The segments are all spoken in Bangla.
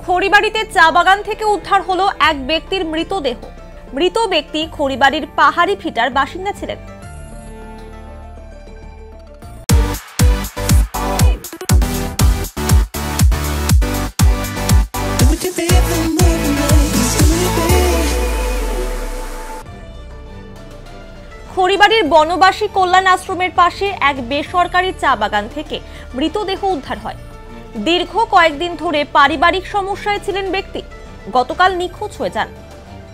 খড়িবাড়িতে চা বাগান থেকে উদ্ধার হলো এক ব্যক্তির মৃতদেহ। মৃত ব্যক্তি খড়িবাড়ির পাহাড়ি ভিটার বাসিন্দা ছিলেন। খড়িবাড়ির বনবাসী কল্যাণ আশ্রমের পাশে এক বেসরকারি চা বাগান থেকে মৃতদেহ উদ্ধার হয়। দীর্ঘ কয়েকদিন ধরে পারিবারিক সমস্যায় ছিলেন ব্যক্তি। গতকাল নিখোঁজ হয়ে যান।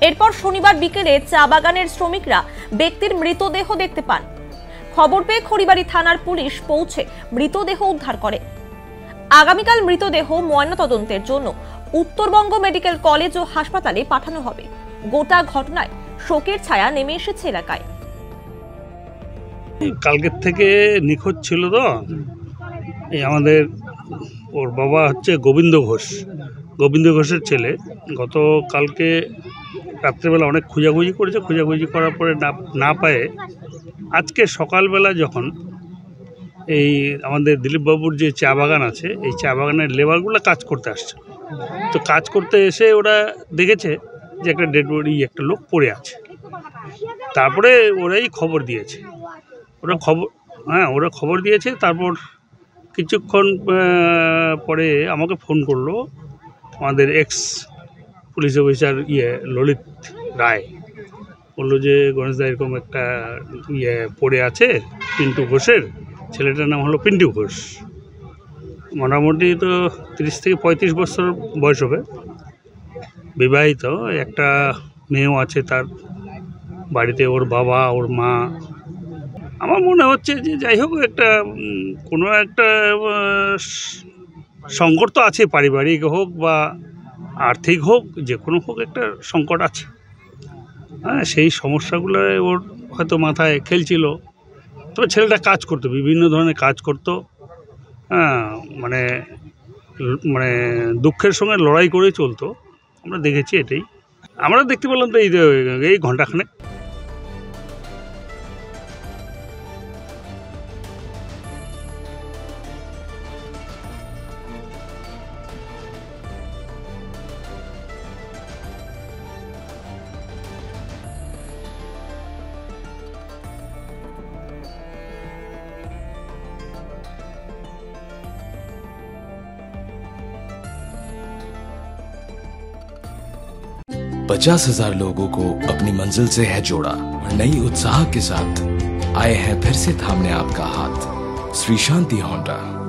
এরপর শনিবার বিকেলে চা বাগানের শ্রমিকরা ব্যক্তির মৃতদেহ দেখতে পান। খবর পেয়ে খড়িবাড়ি থানার পুলিশ পৌঁছে মৃতদেহ উদ্ধার করে। আগামীকাল মৃতদেহ ময়নাতদন্তের জন্য উত্তরবঙ্গ মেডিকেল কলেজ ও হাসপাতালে পাঠানো হবে। গোটা ঘটনায় শোকের ছায়া নেমে এসেছে এলাকায়। কালকের থেকে নিখোঁজ ছিল তো এই আমাদের ওর বাবা হচ্ছে গোবিন্দ ঘোষের ছেলে। কালকে রাত্রেবেলা অনেক খোঁজাখুঁজি করেছে, খোঁজাখুঁজি করার পরে না পায়ে আজকে সকালবেলা যখন এই আমাদের দিলীপবাবুর যে চা বাগান আছে এই চা বাগানের লেবারগুলো কাজ করতে আসছে, তো কাজ করতে এসে ওরা দেখেছে যে একটা ডেড বডি একটা লোক পড়ে আছে। তারপরে ওরাই খবর দিয়েছে, ওরা খবর দিয়েছে। তারপর কিছুক্ষণ পরে আমাকে ফোন করলো আমাদের এক্স পুলিশ অফিসার ললিত রায়। বললো যে গণেশদা এরকম একটা পড়ে আছে পিন্টু ঘোষের, ছেলেটার নাম হলো পিন্টু ঘোষ। মোটামুটি তো 30 থেকে 35 বছর বয়স হবে, বিবাহিত, একটা মেয়েও আছে তার বাড়িতে, ওর বাবা ওর মা। আমার মনে হচ্ছে যে যাই হোক একটা কোনো একটা সংকট তো আছে, পারিবারিক হোক বা আর্থিক হোক, যে কোনো হোক একটা সংকট আছে। সেই সমস্যাগুলো ওর হয়তো মাথায় খেলছিল। তবে ছেলেটা কাজ করতো, বিভিন্ন ধরনের কাজ করতো, মানে মানে দুঃখের সঙ্গে লড়াই করে চলতো। আমরা দেখেছি, এটাই আমরা দেখতে পেলাম তো এই ঘণ্টাখানেক। पचास 50,000 लोगों को अपनी मंजिल से है जोड़ा और नई उत्साह के साथ आए हैं फिर से थामने आपका हाथ। श्री शांति होंडा।